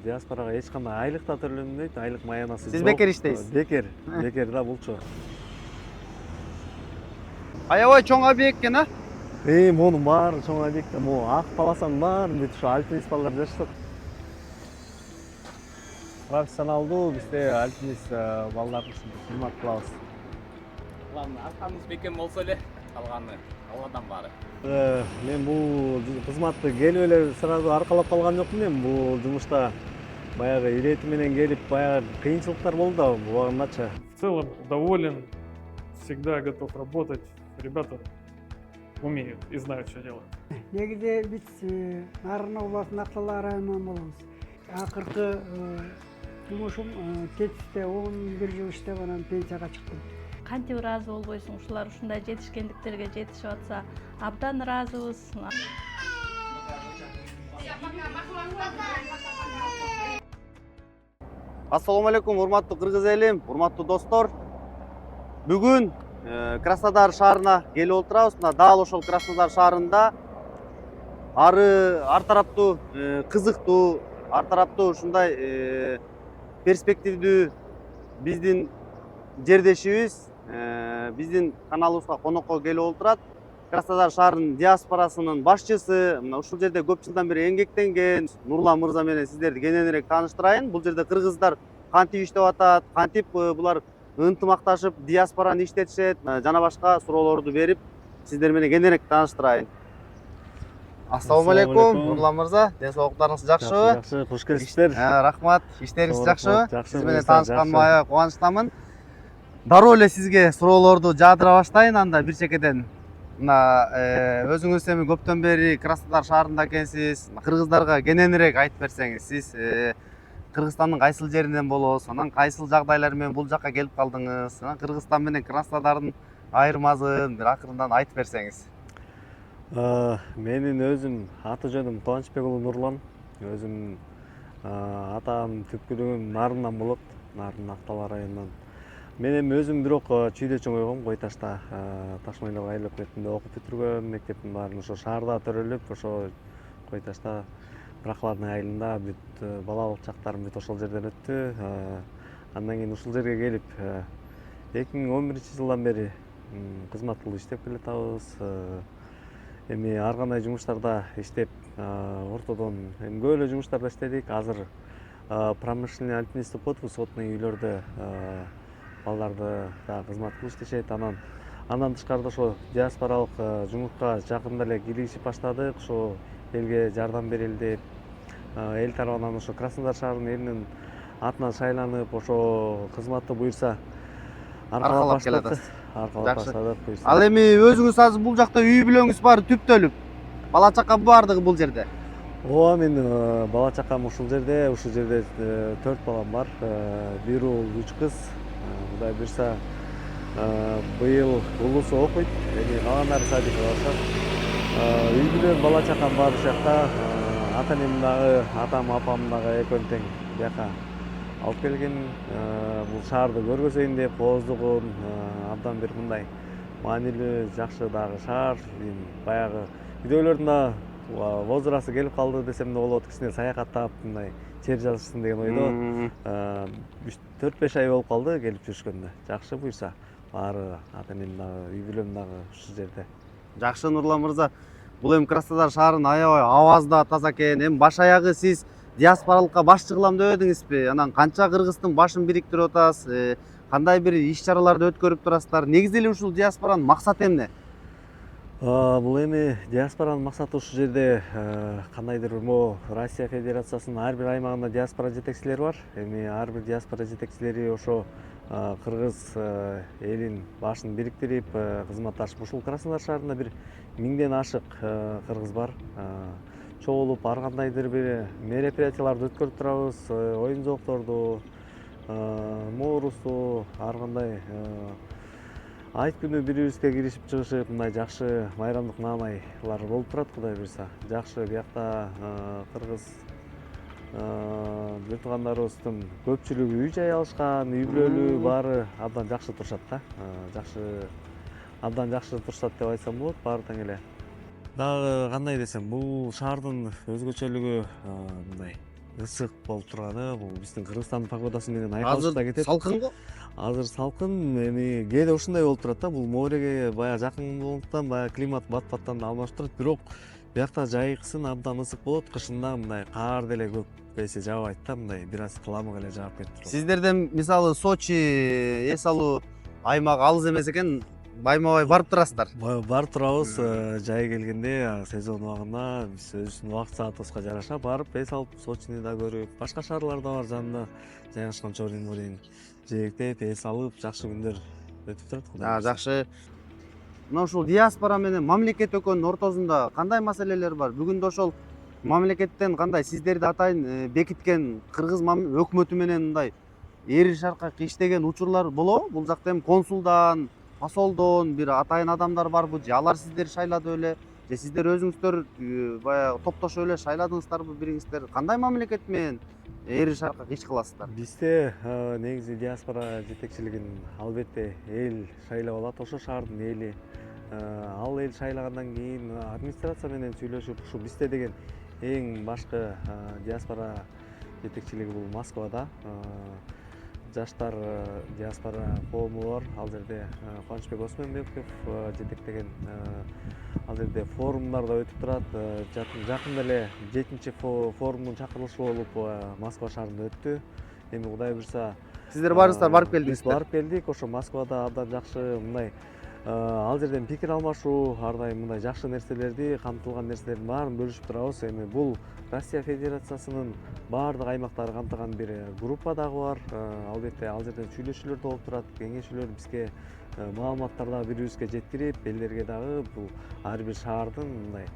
Диаспорага эч кандай айлык да төлөнбөйт, айлык маянасы. Сиз бекер иштейсиз? Бекер да булчу. Аябай чоң объект экен, а? Монун баары чоң объект. Могу ак полосанын баарын бүт ушу альпинист балдар жашашат. Профессионалдуу бизде альпинист балдарды кызмат кылабыз. Аркаңыз бекем болсо эле калганы Алладан баары. Мен бул кызматты келип эле сразу аркалап калган жокмун. Мен бул жумушта баягы ирети менен келип, баягы кыйынчылыктар болду да убагындачы. В целом доволен, всегда готов работать. Ребята умеют и знают, что делать. Негизи биз Нарын областынын Актала районунан болобуз. Акыркы жумушум тетисте 11 жыл иштеп анан пенсияга чыктым. Кантип ыраазы болбойсуң, ушулар ушундай жетишкендиктерге жетишип атса абдан ыраазыбыз. Ассаламу алейкум, урматтуу кыргыз элим, урматтуу достор. Бүгүн Краснодар шаарына келип отурабыз. Мына дал ошол Краснодар шаарында ар тараптуу кызыктуу, ар тараптуу ушундай перспективдүү биздин жердешибиз биздин каналыбызга конокко келип отурат. Краснодар шаарынын диаспорасынын башчысы, мына ушул жерде көп жылдан бери эмгектенген Нурлан мырза менен сиздерди кененирээк тааныштырайын. Бул жерде кыргыздар кантип иштеп атат, кантип булар ынтымакташып диаспораны иштетишет жана башка суроолорду берип, сиздер менен кененирээк тааныштырайын. Ассаламу алейкум, Нурлан мырза. Ден соолуктарыңыз жакшыбы? Жакшы, кош келипсиздер. Рахмат. Иштериңиз жакшыбы? Жакшы. Сиз менен таанышканыма аябай кубанычтамын. Дароо эле сизге суроолорду жаадыра баштайын анда бир чекеден. Мына өзүңүз эми көптөн бери Краснодар шаарында экенсиз. Кыргыздарга кененирээк айтып берсеңиз, сиз Кыргызстандын кайсыл жеринен болосуз, анан кайсыл жагдайлар менен бул жакка келип калдыңыз, анан Кыргызстан менен Краснодардын айырмасын бир акырындан айтып берсеңиз. Менин өзүм аты жөнүм Кубанычбек уулу Нурлан. Өзүм атам түпкүрүгүм Нарындан болот, Нарын Актала районунан. Мен эми өзүм бирок чүйдө чоңойгом, Кой Ташта, Таш Майлоо айыл окуятында окуп бүтүргөм, мектептин баарын ошо шаарда төрөлүп, ошо Кой Ташта Прохладный айылында бүт балалык чактарым бүт ошол жерден өттү. Андан кийин ушул жерге келип 2011-жылдан бери кызмат кылып иштеп келатабыз. Эми ар кандай жумуштарда иштеп, ортодон эми көп эле жумуштарда иштедик. Азыр промышленный альпинист деп коебуз, сотный үйлөрдө балдарды да кызмат кылып иштешет. Андан тышкарыда ошо диаспоралык жумушка жакында эле киригишип баштадык. Ошо элге жардам берели деп, эл тарабынан ошо Краснодар шаарынын элинин атынан шайланып, ошо кызматты буюрса Аркалап келатасыз. Аркалап баштадык буюрса. Ал эми өзүңүз азыр бул жакта үй бүлөңүз баары түптөлүп, бала чака баардыгы бул жерде. Ооба, мен бала чакам ушул жерде 4 балам бар. 1 уул, 3 кыз. Кудай буюрса быйыл улуусу окуйт, эми калгандары садикке барышат. Үй бүлө, бала чакам бар ушул жакта. Ата энем дагы, атам, апам дагы экөөнү тең бияка алып келген. Бул шаарды көргөзөйүн деп, Кооздугун абдан бир мындай маанилүү, жакшы дагы шаар. Баягы үйдөгүлөрдүн да возрасы келип калды десем да болот. Кичине саякаттап, мындай чер жазышсын деген ойдо. 4-5 ай болуп калды келип жүрүшкөндө. Жакшы буюрса, баары ата энем дагы, үй бүлөм дагы ушул жерде. Жакшы, Нурлан мырза. Бул эми Краснодар шаарынын аябай абазы да таза экен. Эми баш аягы сиз диаспоралыкка башчы кылам деп эдиңизби? Анан канча кыргыздын башын бириктирип атасыз? Кандай бир иш-чараларды өткөрүп турасыздар? Негизи эле ушул диаспоранын максаты эмне? Бул эми диаспоранын максаты ушул жерде кандайдыр могу Россия Федерациясынын ар бир аймагында диаспора жетекчилери бар. Эми ар бир диаспора жетекчилери ошо кыргыз элин башын бириктирип кызматташып, ушул Краснодар шаарында бир 1000ден ашык кыргыз бар. Чогулуп ар кандайдыр бир мероприятияларды өткөрүп турабыз. Оюн зоокторду, моорусту, ар кандай айт күнү бири-бирибизге киришип чыгышып, мындай жакшы майрамдык наамайлар болуп турат, Кудай буюрса. Жакшы, биякта кыргыз бир туугандарыбыздын көпчүлүгү үй жай алышкан, үй бүлөлүү баары абдан жакшы турушат да. Абдан жакшы турушат деп айтсам болот, баары тең эле. Дагы кандай десем, бул шаардын өзгөчөлүгү мындай ысык болуп турганы бул биздин Кыргызстандын погодасы менен азыр айкалышта кетет. салкын го. Азыр салкын, эми кээде ушундай болуп турат да, бул мореге баягы жакын болгондуктан баягы климат бат-баттан алмашып турат, бирок биякта жайкысын абдан ысык болот, кышында мындай каар деле көп эсе жаабайт да, мындай бир аз кыламык эле жаап кетип турат. Сиздерден мисалы Сочи эс алуу аймагы алыс эмес экен, байма-бай барып турасыздар. Барып турабыз, жай келгенде сезон убагында биз өзүбүздүн убакыт саатыбызга жараша барып эс алып, Сочини да көрүп, башка шаарлар да бар жанында жайгашкан Чорин жээктеп эс алып, жакшы күндөр өтүп турат. Кудай буйрса. Жакшы. Мына ушул диаспора менен мамлекет экөөнүн ортосунда кандай маселелер бар? Бүгүндө ошол мамлекеттен кандай сиздерди атайын бекиткен кыргыз өкмөтү менен мындай эри шаркка иштеген учурлар болобу? Бул жакта эми консулдан, посолдон бир атайын адамдар барбы? Же алар сиздерди шайлады беле? Же сиздер өзүңүздөр баягы топтошуп эле шайладыңыздарбы бириңиздер? Кандай мамлекет менен эри шаркка иш кыласыздар? Бизде негизи диаспора жетекчилигин албетте эл шайлап алат, ошо шаардын эли. Ал эл шайлагандан кийин администрация менен сүйлөшүп, ушу бизде деген эң башкы диаспора жетекчилиги бул Москвада. Жаштар диаспора коому бар. Ал жерде Кубанычбек Осмонбеков жетектеген ал жерде форумдар да өтүп турат. Жакында эле 7-чи форумдун чакырылышы болуп Москва шаарында өттү. Эми Кудай буйрса Сиздер барыңыздар, барып биз келдиңиздер. барып келдик. Ошо Москвада абдан жакшы мындай ал жерден пикир алмашуу, ар дайым мындай жакшы нерселерди, камтылган нерселердин баарын бөлүшүп турабыз. Эми бул Россия Федерациясынын баардык аймактары камтыган бир группа дагы бар. Албетте ал жерден сүйлөшүүлөр да болуп турат, кеңешүүлөр бизге маалыматтар дагы бирибизге жеткирип, элдерге дагы бул ар бир шаардын мындай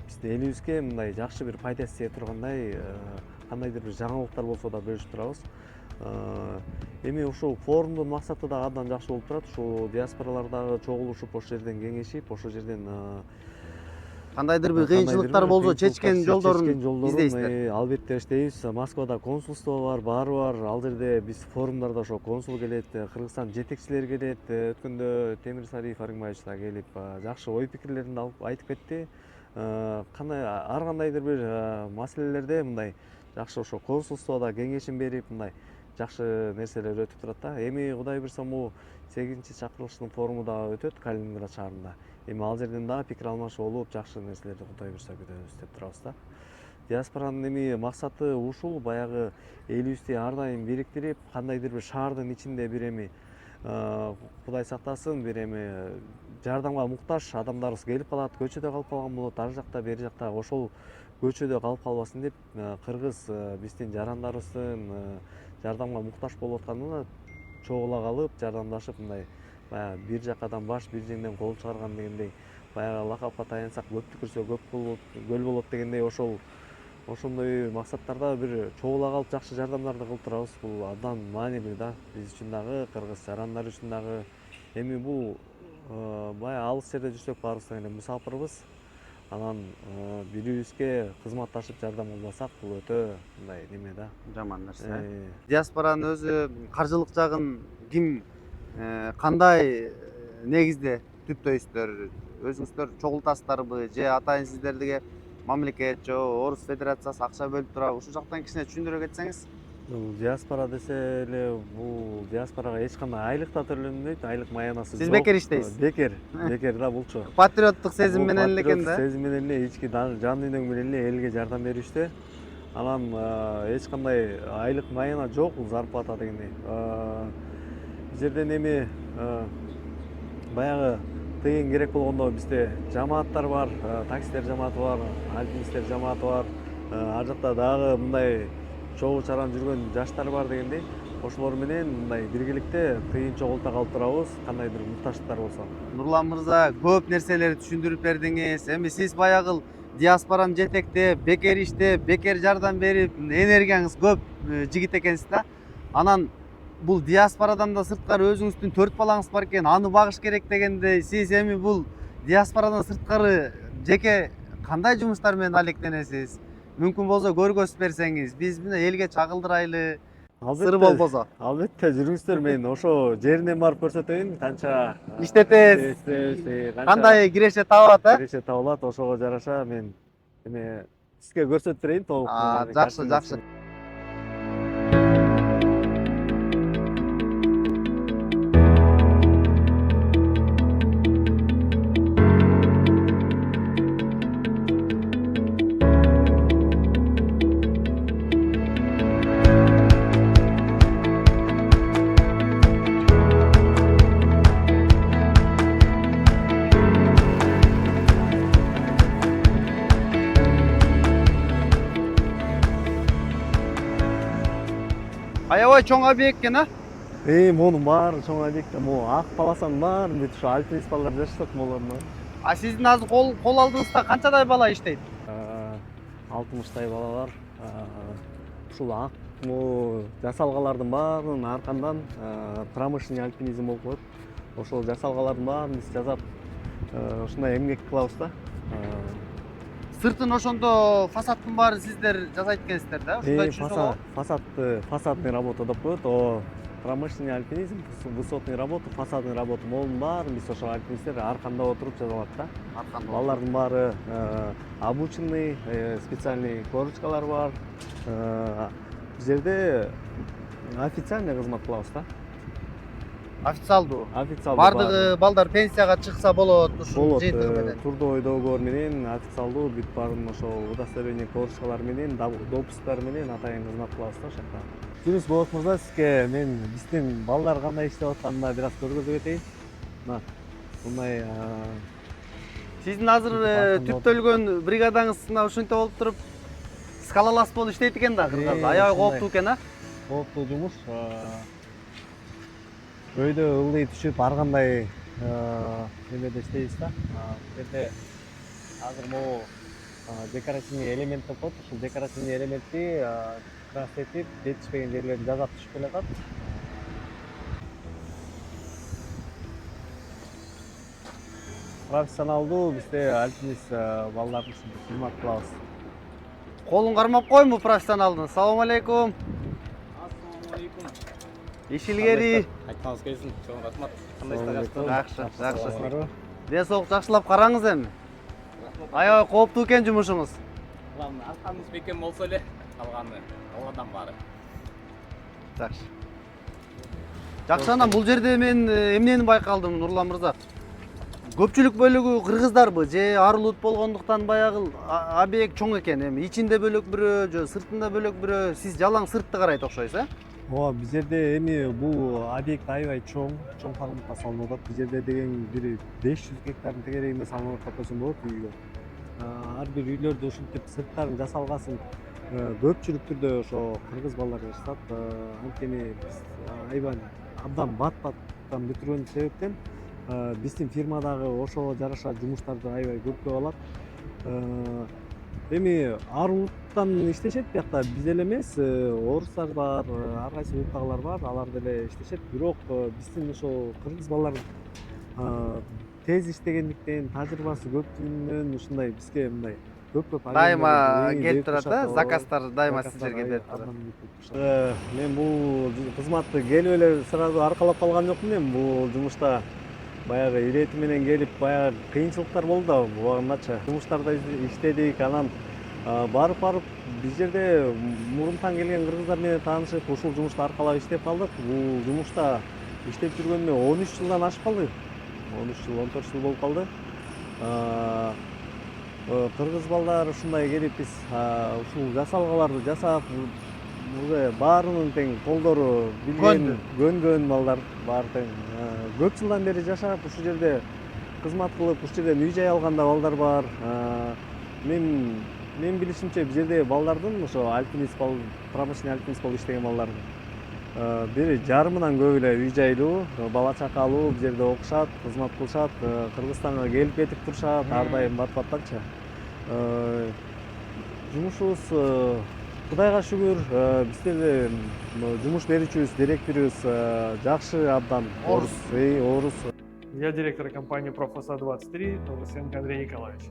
биздин элибизге мындай жакшы бир пайдасы тие тургандай кандайдыр бир жаңылыктар болсо да бөлүшүп турабыз. Эми ушул форумдун максаты да абдан жакшы болуп турат. Ушул диаспоралар дагы чогулушуп, ошол жерден кеңешип, ошол жерден Кандайдыр бир кыйынчылыктар болсо чечкен жолдорун издейсиздер. Албетте иштейбиз. Москвада консулство бар, баары бар. Ал жерде биз форумдарда ошо консул келет, Кыргызстан жетекчилери келет. Өткөндө Темирсариев Арыгбаевич да келип, жакшы ой пикирлерин алып айтып кетти. Ар кандайдыр бир маселелерде мындай жакшы ошо консулствода кеңешин берип, мындай жакшы нерселер өтүп турат да. Эми Кудай буйрса могу 8-чи чакырылыштын форуму дагы өтөт Калининград шаарында. Эми ал жерден дагы пикир алмашуу болуп, жакшы нерселерди Кудай буйрса күтөбүз деп турабыз да. Диаспоранын эми максаты ушул, баягы элибизди ар дайым бириктирип, кандайдыр бир шаардын ичинде бир эми Кудай сактасын, бир эми жардамга муктаж адамдарыбыз келип калат, көчөдө калып калган болот, ар жакта бери жакта, ошол көчөдө калып калбасын деп кыргыз биздин жарандарыбыздын жардамга муктаж болуп атканына чогула калып, жардамдашып мындай баягы бир жакадан баш, бир жеңден кол чыгарган дегендей, баягы лакапка таянсак көп түкүрсө көл болот дегендей, ошондой максаттарда бир чогула калып жакшы жардамдарды кылып турабыз. Бул абдан маанилүү да, биз үчүн дагы, кыргыз жарандар үчүн дагы. Эми бул баягы алыс жерде жүрсөк баарыбыздан эле мусафырбыз. Анан бирибизге кызматташып жардам кылбасак, бул өтө мындай неме да. Жаман нерсе. Диаспоранын өзү каржылык жагын ким кандай негизде түптөйсүздөр? Өзүңүздөр чогултасыздарбы же атайын сиздерге мамлекет же Орус Федерациясы акча бөлүп турабы? Ушул жактан кичине түшүндүрө кетсеңиз. Диаспора десе эле бул диаспорага эч кандай айлык да төлөнбөйт, айлык маянасы жок. Сиз бекер иштейсиз? Бекер да булчу. Патриоттук сезим менен эле экен да. Сезим менен эле ички жан дүйнөң менен эле элге жардам беришти. Анан эч кандай айлык маяна жок, бул зарплата дегендей. Жерден эми баягы тыйын керек болгондо бизде жамааттар бар, таксилер жамааты бар, альпинисттер жамааты бар. Ар жакта дагы мындай чогуу чаран жүргөн жаштар бар дегендей. Ошолор менен мындай биргеликте тыйын чогулта калып турабыз, кандайдыр муктаждыктар болсо. Нурлан мырза, көп нерселерди түшүндүрүп бердиңиз. Эми сиз баягы диаспораны жетектеп, бекер иштеп, бекер жардам берип, энергияңыз көп жигит экенсиз да. Анан бул диаспорадан да сырткары өзүңүздүн 4 балаңыз бар экен, аны багыш керек дегендей, сиз эми бул диаспорадан сырткары жеке кандай жумуштар менен алектенесиз? Мүмкүн болсо көргөзүп берсеңиз, биз мына элге чагылдырайлы. Сыр болбосо. Албетте жүрүңүздөр, мен ошо жеринен барып көрсөтөйүн, канча иштетесиз. Кандай киреше табылат, киреше табылат, ошого жараша мен эме сизге көрсөтүп берейин толук. Жакшы. аябай чоң объект экен, а? Монун баары чоң объект. Могу ак полосанын баарын бүт ушу альпинист балдар жашашат могуларына. А сиздин азыр кол алдыңызда канчадай бала иштейт? 60 бала бар. Ушул ак жасалгалардын баарын аркандан промышленный альпинизм болуп коет. Ошол жасалгалардын баарын биз жасап ушундай эмгек кылабыз да. Сыртын ошондо фасадтын баарын сиздер жасайт экенсиздер да? Ушундай түшүнсөк болот. Фасадный работа деп коет. О промышленный альпинизм, высотный работа, фасадный работа могунун баарын биз ошол альпинисттер арканда отуруп жасалат да. Арканда. Балдардын баары обученный, специальный корочкалар бар. Бул жерде официальный кызмат кылабыз да. Официалдуу. Официалдуу. Бардыгы балдар пенсияга чыкса болот ушул болот. жыйынтыгы менен. Трудовой договор менен официалдуу бүт баарын ошол удостоверение корочкалар менен, допусктар менен атайын кызмат кылабыз да ошакта. Жүрүс Болот мырза, сизге мен биздин балдар кандай иштеп атканын бир аз көргөзүп кетейин. Мына мындай Сиздин азыр түптөлгөн бригадаңыз мына ушинтип болуп туруп скалолаз болуп иштейт экен да, кыргыз. Аябай кооптуу экен, а? Кооптуу жумуш. Өйдө ылдый түшүп ар кандай немеде иштейбиз да. Бул жерде азыр могу декоративный элемент деп коет. Ушул декоративный элементти красетип, жетишпеген жерлерин жазап түшүп келатат. Профессионалдуу бизде альпинист балдарды кызмат кылабыз. Колун кармап койму профессионалдын? Салам алейкум. Ассалаумалейкум. Иш илгери. Айтқаныңыз келсін. Чоң рахмат. Қандайсыздар, жақсы? Жакшы. Денсаулык жакшылап караңыз эми. Аябай кооптуу экен жумушуңуз. Главное, арқаңыз бекем болса эле, калганы Алладан баары. Жакшы. Жакшы, анан бул жерде мен эмнени байкалдым, Нурлан мырза? Көпчүлүк бөлүгү кыргыздарбы же арылут болгондуктан баягы объект чоң экен. Эми ичинде бөлөк бирөө, же сыртында бөлөк бирөө, сиз жалаң сыртты карайт окшойсуз, э? Ооба, биз жерде эми бул объект аябай чоң форматта салынып атат. Биз жерде деген бир 500 гектардын тегерегинде салынып атат десем болот үйгө. Ар бир үйлөрдө ушинтип сырттарын жасалгасын көпчүлүк түрдө ошо кыргыз балдар жасашат. Анткени биз аябай абдан бат-баттан бүтүргөн себептен биздин фирмадагы ошого жараша жумуштарды аябай көпкө алат. Эми арулуттан иштешет биякта, биз эле эмес, орустар бар, ар кайсы улуттагылар бар, алар деле иштешет. Бирок биздин ошо кыргыз балдар тез иштегендиктен, тажрыйбасы көптүгүнөн ушундай бизге мындай көп Дайыма келип турат да, заказдар дайыма сиздерге берип турат. Мен бул кызматты келип эле сразу аркалап калган жокмун. Мен бул жумушта баягы ирети менен келип, баягы кыйынчылыктар болду да убагындачы. Жумуштарда иштедик, анан барып биз жерде мурунтан келген кыргыздар менен таанышып, ушул жумушта аркалап иштеп калдык. Бул жумушта иштеп жүргөнүмө 13 жылдан ашып калды. 13 жыл, 14 жыл болуп калды. Кыргыз балдар ушундай келип биз ушул жасалгаларды жасап, уже баарынын тең колдору билген, көнгөн балдар бар тең. Көп жылдан бери жашап, ушул жерде кызмат кылып, ушул жерден үй жай алган да балдар бар. Мен билишимче бул жерде балдардын ошо альпинист бал, промышленный альпинист болуп иштеген балдардын бир жарымынан көп эле үй жайлуу, бала чакалуу, бул жерде окушат, кызмат кылышат, Кыргызстанга келип кетип турушат, ар дайым бат-баттанчы. Жумушубуз Кудайга шүгүр, бизде жумуш берүүчүбүз, директорубуз жакшы, абдан орус. Я директор компании «Профасад-23», Новосенко Андрей Николаевич.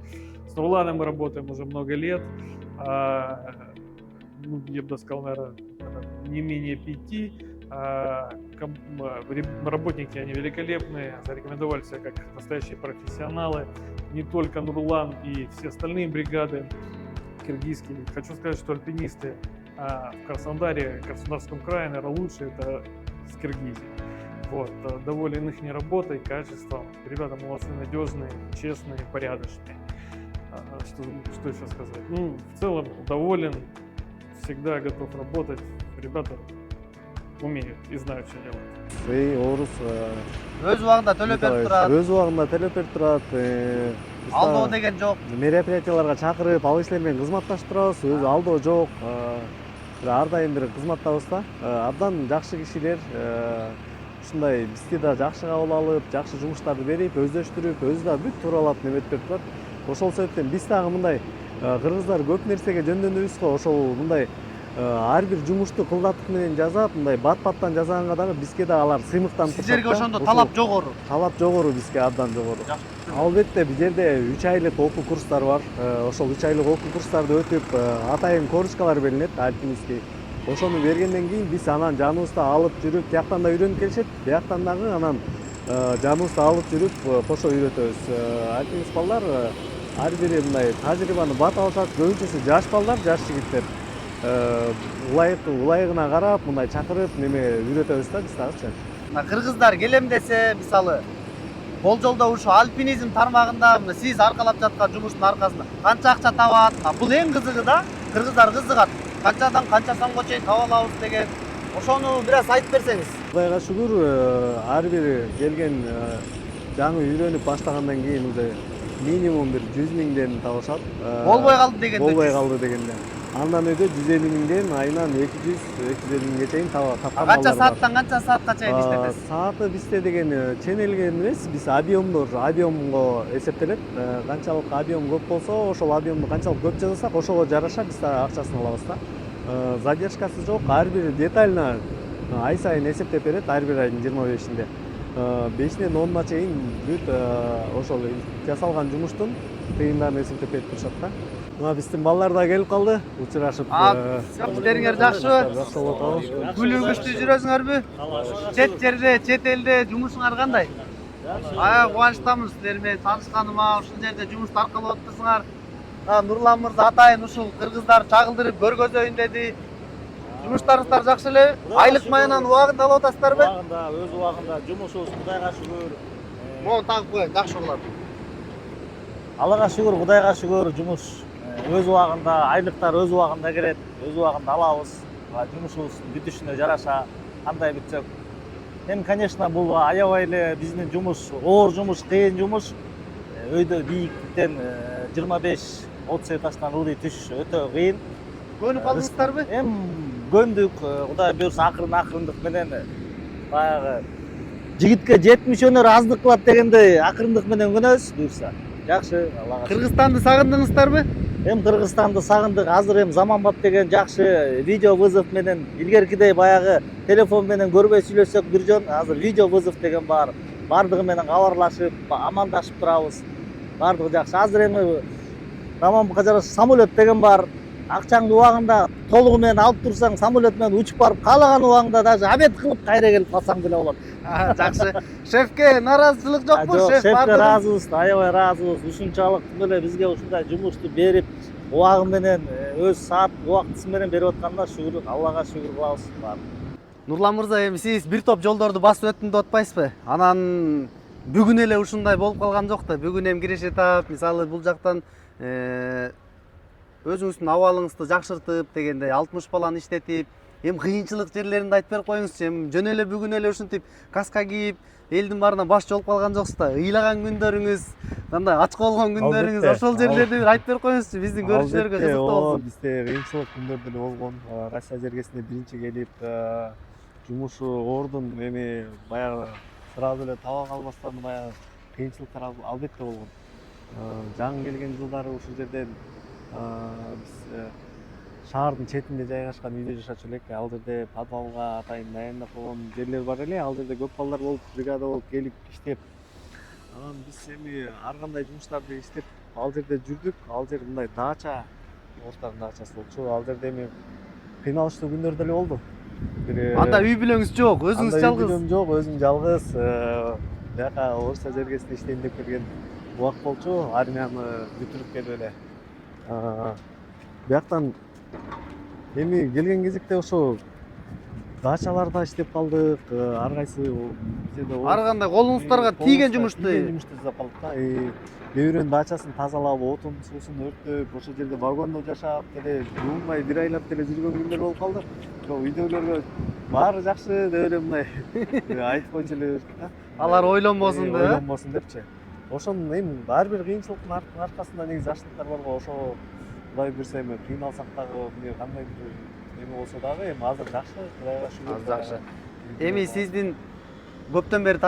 С Нурланом мы работаем уже много лет. Я бы сказал, наверное, не менее 5. Работники, они великолепные, зарекомендовали себя как настоящие профессионалы. Не только Нурлан и все остальные бригады киргизские. Хочу сказать, что альпинисты в Краснодаре, Краснодарском крае, наверное, лучше это с Киргизии. Вот, доволен их работой, качеством. Ребята молодцы, надежные, честные, порядочные. Что еще сказать? Ну, в целом доволен, всегда готов работать. Ребята умеют и знают, что делать. Орус. Өз убагында төлөп берип турат. Өз убагында төлөп берип турат. Алдоо деген жок. Мероприятияларга чакырып, ал кишилер менен кызматташып турабыз. Өзү алдоо жок. ар дайым бир кызматтабыз да. Абдан жакшы кишилер, ушундай бизди да жакшы кабыл алып, жакшы жумуштарды берип, өздөштүрүп, өзү да бүт тууралап неметип берип турат. Ошол себептен биз дагы мындай кыргыздар көп нерсеге жөндөмүбүз го. Ошол мындай ар бир жумушту кылдаттык менен жасап, мындай бат-баттан жасаганга дагы бизге да алар сыймыктанып турушат. Сиздерге ошондо талап жогору. Талап жогору бизге, абдан жогору. Албетте бул жерде 3 айлык окуу курстары бар. Ошол 3 айлык окуу курстарды өтүп, атайын корочкалар берилет, альпинистский. Ошону бергенден кийин биз анан жаныбызда алып жүрүп, тияктан да үйрөнүп келишет, бияктан дагы анан жаныбызда алып жүрүп, кошо үйрөтөбүз. Альпинист балдар ар бири мындай тажрыйбаны бат алышат, көбүнчөсү жаш балдар, жаш жигиттер. Улайыгына карап, мындай чакырып, неме үйрөтөбүз да биз дагычы. Кыргыздар келем десе, мисалы болжолдо ушу альпинизм тармагында сиз аркалап жаткан жумуштун аркасында канча акча табат? Бул эң кызыгы да, кыргыздар кызыгат. Канчадан канча сомго чейин таба алабыз деген. Ошону бир аз айтып берсеңиз. Кудайга шүгүр, ар бири келген жаңы үйрөнүп баштагандан кийин уже минимум бир 100 миңден табышат. Болбой калды дегенде. Болбой калды дегенде. Андан өтө 150 миңден айынан 200-250 миңге чейин тапкан балдар бар. Канча сааттан канча саатка чейин иштетесиз? Сааты бизде деген ченелген эмес, биз объемго эсептелет. Канчалык объем көп болсо, ошол объемду канчалык көп жасасак, ошого жараша биз да акчасын алабыз да. Задержкасы жок, ар бир детально ай сайын эсептеп берет, ар бир айдын 25-инде. 5-ден 10-на чейин бүт ошол жасалган жумуштун тыйындарын эсептеп берип турушат да. Мына биздин балдар да келип калды, учурашып. Сиздериңер жакшыбы? Жакшы болуп атабы? Күлүү күчтүү жүрөсүңөрбү? Чет жерде, чет элде жумушуңар кандай? Кубанычтамын сиздер менен таанышканыма, ушул жерде жумушту аркалап отурсуңар. Нурлан мырза атайын ушул кыргыздар чагылдырып көргөзөйүн деди. Жумуштарыңыздар жакшы эле? Айлык майынан убагында алып атасыздарбы? Убагында, өз убагында жумушубуз Кудайга шүгүр. Мону тагып коеюн, жакшы болот. Аллага шүгүр, Кудайга шүгүр, жумуш өз убагында, айлыктар өз убагында келет, өз убагында алабыз. Жумушубуздун бүтүшүнө жараша кандай бүтсөк. Эми, конечно, бул аябай эле биздин жумуш, оор жумуш, кыйын жумуш. Өйдө бийиктиктен 25-30 этаждан ылдый түшүш өтө кыйын. Көнүп калдыңыздарбы? Эми көндүк, Кудай буюрса акырындык менен баягы жигитке 70 өнөр аздык кылат дегендей акырындык менен көнөбүз буюрса. Жакшы, Аллага. Кыргызстанды сагындыңыздарбы? Эми Кыргызстанды сагындык. Азыр эми Заманбап деген жакшы видео вызов менен, илгеркидей баягы телефон менен көрбөй сүйлөшсөк бир жөн, азыр видео вызов деген бар. Бардыгы менен кабарлашып, амандашып турабыз. Бардыгы жакшы. Азыр эми Заманбапка жараша самолет деген бар. Акчаңды убагында толугу менен алып турсаң, самолет менен учуп барып, каалаган убагында даже обед кылып кайра келип калсаң деле болот. Жакшы. Шефке наразычылык жокпу? Шефке ыраазыбыз, аябай ыраазыбыз. Ушунчалык эле бизге ушундай жумушту берип, убагы менен, өз саат убактысы менен берип атканына шүгүр, Аллага шүгүр кылабыз. Нурлан мырза, эми сиз бир топ жолдорду басып өттүм деп атпайсызбы? Анан бүгүн эле ушундай болуп калган жок да. Бүгүн эми киреше тап, мисалы бул жактан өзүңүздүн абалыңызды жакшыртып дегендей 60 баланы иштетип, эми кыйынчылык жерлеринди айтып берип коюңузчу. Эми жөн эле бүгүн эле ушинтип каска кийип, элдин баарына баш жолуп калган жоксуз да. Ыйлаган күндөрүңүз, кандай ачка болгон күндөрүңүз, ошол жерлерди бир айтып берип коюңузчу биздин көрүүчүлөргө кызыктуу болсун. Бизде кыйынчылык күндөр деле болгон. Россия жергесине биринчи келип, жумушу оордун эми баягы сразу эле таба калбастан баягы кыйынчылыктар албетте болгон. Жаңы келген жылдары ушул жерден биз шаардын четинде жайгашкан үйдө жашачу элек. Ал жерде подвалга атайын дайындап койгон жерлер бар эле. Ал жерде көп балдар болуп, бригада болуп келип иштеп. Анан биз эми ар кандай жумуштарды иштеп ал жерде жүрдүк. Ал жер мындай дача, орустардын дачасы болчу. Ал жерде эми кыйналыштуу күндөр деле болду. Анда үй бүлөңүз жок, өзүңүз жалгыз. Үй бүлөм жок, өзүм жалгыз. Бияка Орусия жергесинде иштейин деп келген убакыт болчу. Армияны бүтүрүп келип эле. Бияктан эми келген кезекте ошо дачаларда иштеп калдык. Ар кайсы ар кандай колуңуздарга тийген жумушту жасап калдык да. Кээ бирөөнүн дачасын тазалап, отун суусун өрттөп, ошол жерде вагондо жашап деле жуунбай бир айлап деле жүргөн күндөр болуп калды. Ошол үйдөгүлөргө баары жакшы деп эле мындай айтып койчу эле бердик да. Алар ойлонбосун деп. Ойлонбосун депчи. Ошонун эми ар бир кыйынчылыктын аркасында негизи жакшылыктар бар го. Ошо Кудай буйрса эми кыйналсак дагы кандай бир эме болсо дагы эми азыр жакшы, Кудайга шүгүр. Азыр жакшы. Эми сиздин көптөн бери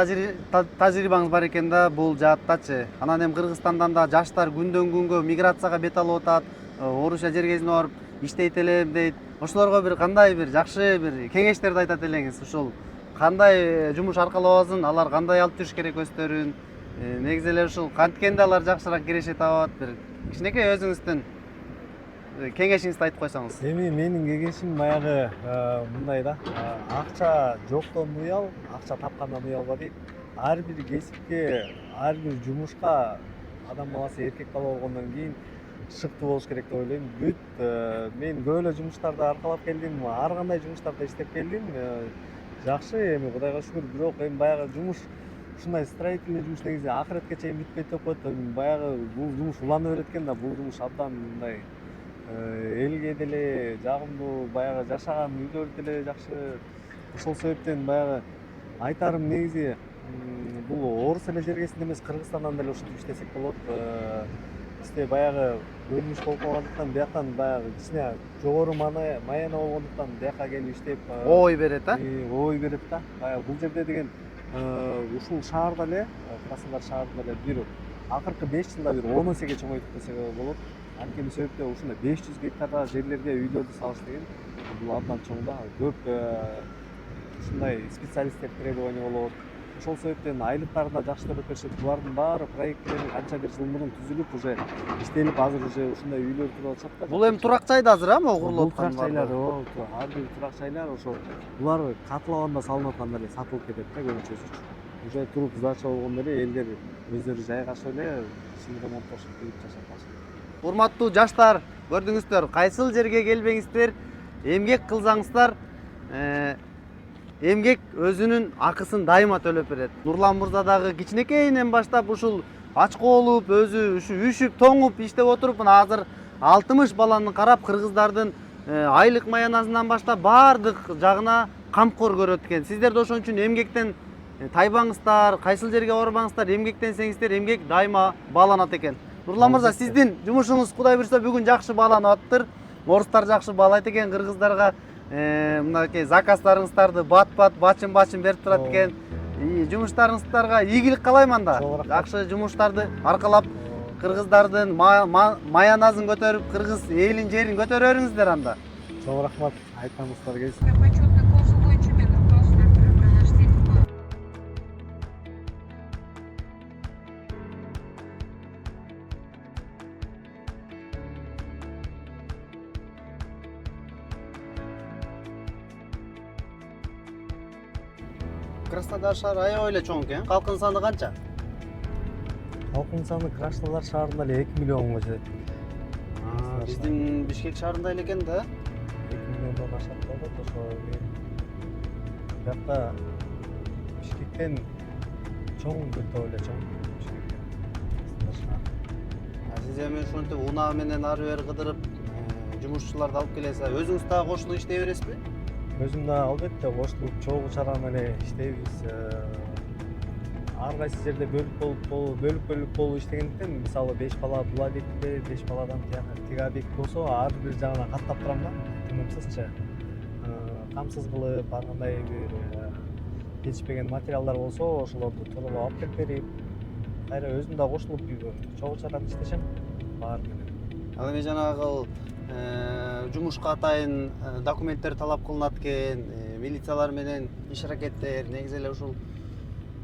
тажрыйбаңыз бар экен да бул жааттачы. Анан эми Кыргызстандан да жаштар күндөн күнгө миграцияга бет алып атат. Орусия жергесине барып иштейт элем дейт. Ошолорго бир кандай бир жакшы бир кеңештерди айтат элеңиз. Ушул кандай жумуш аркалабасын, алар кандай алып жүрүш керек өздөрүн. Негизи эле ушул канткенде алар жакшыраак киреше табат. Бир кичинекей өзүңүздүн кеңешиңизди айтып койсоңуз. Эми менин кеңешим баягы мындай да, акча жоктон уял, акча тапкандан уялба дейт. Ар бир кесипке, ар бир жумушка адам баласы эркек бала болгондон кийин шыктуу болуш керек деп ойлойм. Бүт мен көп эле жумуштарды аркалап келдим, ар кандай жумуштарда иштеп келдим. Жакшы, эми Кудайга шүгүр, бирок эми баягы жумуш ушундай строительный жумуш негизи акыретке чейин бүтпөйт деп коет. Баягы бул жумуш улана берет экен да, бул жумуш абдан мындай элге деле жагымдуу, баягы жашаган үйлөр деле жакшы. Ошол себептен баягы айтарым негизи бул орус эле жергесинде эмес, Кыргызстандан деле ушинтип иштесек болот. Бизде баягы бөлүнүш болуп калгандыктан бияктан баягы кичине жогору маяна болгондуктан бияка келип иштеп Ой берет, а? ой берет да. Баягы бул жерде деген ушул шаарда эле, Краснодар шаарында эле бир акыркы 5 жылда бир 10 эсеге чоңойтуп десек болот. Анткени себептен ушундай 500 гектарда жерлерге үйлөрдү салыш деген бул абдан чоң да. Көп ушундай специалисттер требование болот. Ошол себептен айлыктарына жакшы төлөп беришет. Булардын баары проекттери канча бир жыл мурун түзүлүп, уже иштелип, азыр уже ушундай үйлөр туруп атышат да. Бул эми турак жайда азыр а, могу Бул курулуп турак аткан жайлар, ар бир турак жайлар ошо булар катылабанда салынып атканда эле сатылып кетет да көбүнчөсү. Уже туруп сдача болгондо эле элдер өздөрү жайгашып эле ишин ремонттошуп келип жашап. Урматтуу жаштар, көрдүңүздөр, кайсыл жерге келбеңиздер, эмгек кылсаңыздар, эмгек өзүнүн акысын дайыма төлөп берет. Нурлан мырза дагы кичинекейинен баштап ушул ачкы болуп, өзү үшүп, тоңуп иштеп отуруп, мына азыр 60 баланы карап, кыргыздардын айлык маянасынан баштап баардык жагына камкор көрөт экен. Сиздер да ошон үчүн эмгектен тайбаңыздар, кайсыл жерге барбаңыздар, эмгектенсеңиздер, эмгек дайыма бааланат экен. Нурлан мырза, сиздин жумушуңуз Кудай буйрса бүгүн жакшы бааланып атыптыр. Орустар жакшы баалайт экен, кыргыздарга мынакей заказдарыңыздарды бат-бат, бачын-бачын берип турат экен. Жумуштарыңыздарга ийгилик каалайм анда. Жакшы жумуштарды аркалап кыргыздардын маянасын көтөрүп, кыргыз элин жерин көтөрө бериңиздер анда. Чоң рахмат, айтканыңыздар келсин. Почетный консул Чумин вопрос на прохождение. Краснодар шаары аябай эле чоң экен. Калкын саны канча? Халкын саны Краснодар шаарында эле 2 миллионго жетет. Биздин Бишкек шаарында эле экен да. 2 миллиондон ашат болот. Ошо бияқта Бишкектен чоң деп эле чоң. Сиз эми ушинтип унаа менен ары бери кыдырып, жумушчуларды алып келесиз. Өзүңүз дагы кошулуп иштей бересизби? Өзүм да албетте кошулуп чогуу чара менен иштейбиз. Ар кайсы жерде бөлүк болуп иштегендиктен, мисалы 5 бала бул объектте, 5 баладан тиги объект болсо, ар бир жагына каттап турам да. Тынымсызча камсыз кылып, ар кандай бир жетишпеген материалдар болсо, ошолорду туруп алып келип берип, кайра өзүм да кошулуп чогуу чарада иштешем баары менен. Ал эми жанагы жумушка атайын документтер талап кылынат экен, милициялар менен иш аракеттер, негизи эле ушул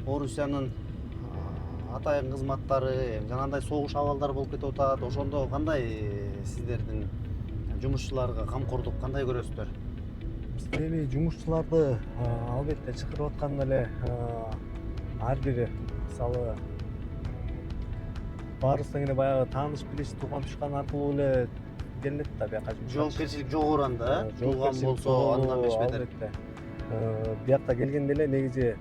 Орусиянын атайын кызматтары, жанагындай согуш абалдары болуп кетип атат. Ошондо кандай сиздердин жумушчуларга камкордук кандай көрөсүздөр? Бизде эми жумушчуларды албетте чакырып атканда эле ар бири мисалы баарыбыз тең эле баягы тааныш билиш, тууган тушкан аркылуу эле келинет да бияка жумушка. Жоопкерчилик жогору анда, тууган болсо андан беш бетер. Биякта келгенде эле негизи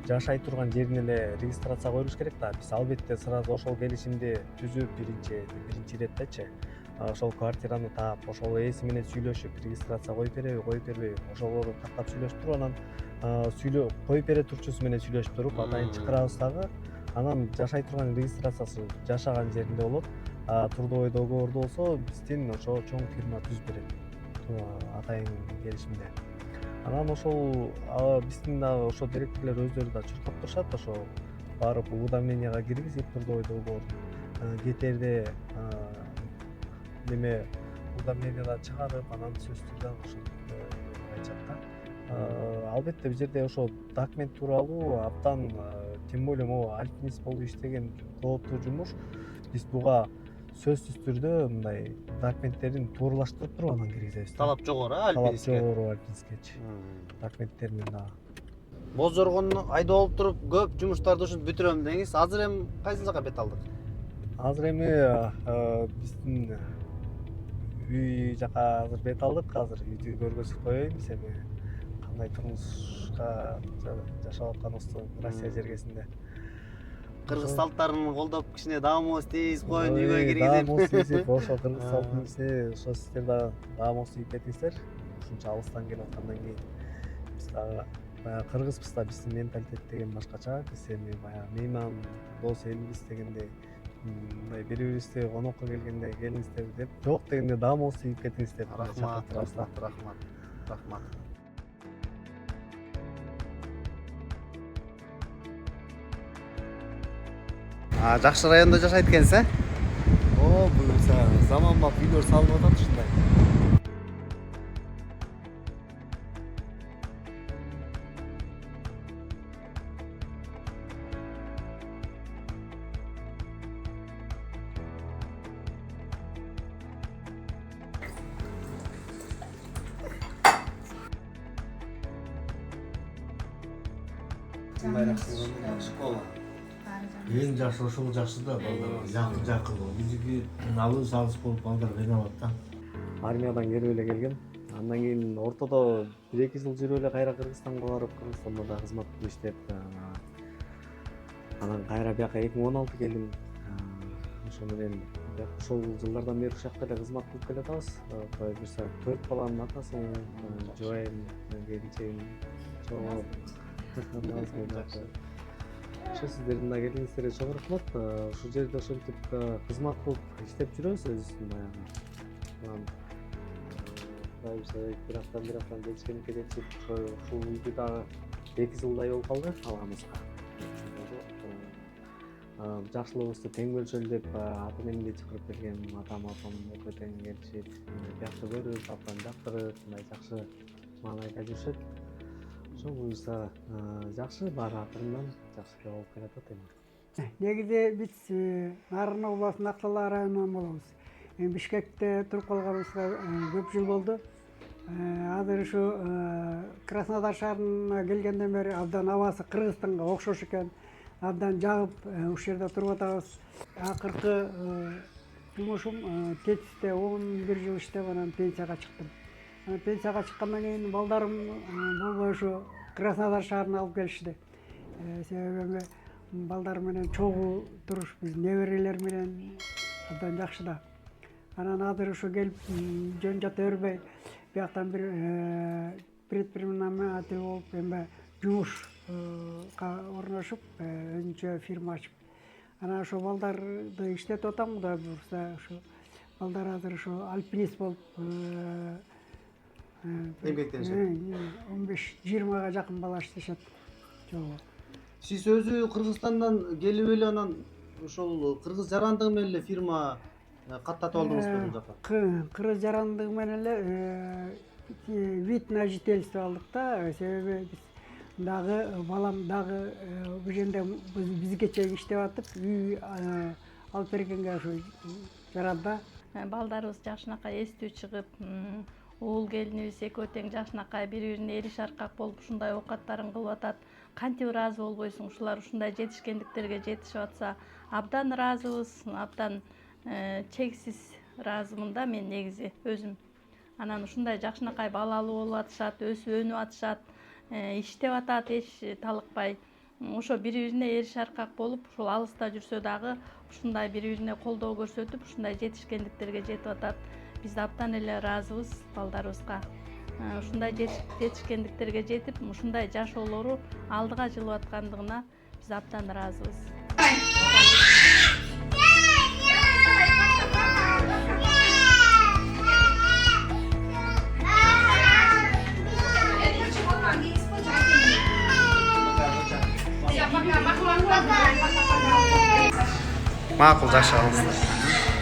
жашай турган жерине эле регистрация коюлуш керек да. Биз албетте сразу ошол келишимди түзүп биринчи иретечи ошол квартираны таап, ошол ээси менен сүйлөшүп, регистрация коюп бербейби, ошолорду тактап сүйлөшүп туруп, анан коюп бере турчусу менен сүйлөшүп туруп, атайын чакырабыз дагы. Анан жашай турган регистрациясы жашаган жеринде болот. Трудовой договорду болсо биздин ошо чоң фирма түзүп берет. атайын келишимде. Анан ошол биздин дагы ошо директорлор өздөрү да чуркап турушат, ошо барып уведомленияга киргизип трудовой договор кетерде неме уведомлениядан чыгарып, анан сөзсүз түрдө ошол айтышат да. Албетте бул жерде ошо документ тууралуу абдан тем более могу альпинист болуп иштеген кооптуу жумуш. Биз буга сөзсүз түрдө мындай документтерин туурлаштырып туруп анан киргизебиз. Талап жогору Талап альпинистке. жогору альпинисткечи. Документтер менен дагы. Боз жоргону айда болуп туруп көп жумуштарды ушинтип бүтүрөм деңиз. Азыр эми кайсы жака бет алдык? Азыр эми биздин үй жака азыр бет алдык. Азыр үйдү көргөзүп коеюнбуз эми кандай турмушка жашап атканыбызды Россия жергесинде. Кыргыз салттарын колдоп кичине даамыбыз тийиз коюн үйгө киргизип. Даамыбыз тийип, ошо кыргыз салттын ичине ошо сиздер дагы даамыбыз тийип кетиңиздер. Ушунча алыстан келип аткандан кийин биз дагы баягы кыргызбыз да, биздин менталитет деген башкача. Биз эми баягы мейман дос элбиз дегенде мындай бири-бирибизди конокко келгенде келиңиздер деп, жок дегенде даамыбыз тийип кетиңиз деп Рахмат. Рахмат. Жакшы районда жашайт экенсиз, э? буюрса заманбап үйлөр салынып атат ушундай. Эң жакшы ошол жакшы да балдар жакын. Биздики алыс алыс болуп балдар кыйналат да. Армиядан келип эле келгем. Андан кийин ортодо 1-2 жыл жүрүп эле кайра Кыргызстанга барып, Кыргызстанда да кызмат кылып иштеп, анан кайра бияка 2016 келдим. Ошо менен ошол жылдардан бери ушул жакта эле кызмат кылып келатабыз. Кудай буйрса 4 баланын атасымын, жубайым, келинчегим чогуу. Ошо сиздердин да келиңиздерге чоң рахмат. Ушул жерде ошентип кызмат кылып иштеп жүрөбүз өзүбүздүн баягы. Кудай буйрса бир аптан жетишкендикке жетишип, ушул үйдү дагы 2 жылдай болуп калды алганыбызга. Жакшылыгыбызды тең бөлүшөлү деп ата энемди чакырып келгем, атам апам өтө тең келишип, жакшы көрүп, абдан жактырып, мындай жакшы маанайда жүрүшөт. Ошо буюрса жакшы, баары акырындан жакшы болуп келатат эми. Негизи биз Нарын областынын Актала районунан болобуз. Бишкекте туруп калганыбызга көп жыл болду. Азыр ушу Краснодар шаарына келгенден бери абдан абасы Кыргызстанга окшош экен. Абдан жагып ушул жерде туруп атабыз. Акыркы жумушум ТЭЦте 11 жыл иштеп анан пенсияга чыктым. Пенсияга чыккандан кийин балдарым болбой ушу Краснодар шаарына алып келишти. Себеби балдар менен чогуу туруш, биз неберелер менен абдан жакшы да. Анан азыр ушу келип жөн жата бербей, бияктан бир предприниматель болуп, эми жумушка орношуп, өзүнчө фирма ачып. Анан ошо балдарды иштетип атам, кудай буйрса, ошо балдар азыр ошо альпинист болуп Эмгектенишет. 15-20га жакын бала иштешет. Жогу. Сиз өзү Кыргызстандан келип эле анан ошол кыргыз жарандыгы менен эле фирма каттатып алдыңызбы бул жака? Кыргыз жарандыгы менен эле вид на жительство алдык да, себеби биз дагы балам дагы бул жерде бизге чейин иштеп атып, үй алып бергенге ошо жаранда. Балдарыбыз жакшынакай эстүү чыгып, уул келинибиз экөө тең жакшынакай бири-бирине элиш аркак болуп ушундай оокаттарын кылып атат. Кантип ыраазы болбойсуң, ушулар ушундай жетишкендиктерге жетишип атса, абдан ыраазыбыз, абдан чексиз ыраазымын да мен негизи өзүм. Анан ушундай жакшынакай балалуу болуп атышат, өсүп өнүп атышат, иштеп атат эч талыкпай. Ошо бири-бирине эриш аркак болуп, ушул алыста жүрсө дагы ушундай бири-бирине колдоо көрсөтүп, ушундай жетишкендиктерге жетип атат. Биз абдан эле ыраазыбыз балдарыбызга. Ушундай жетишкендиктерге жетип, ушундай жашоолору алдыга жылып аткандыгына биз абдан ыраазыбыз. макул жашаганыбызды.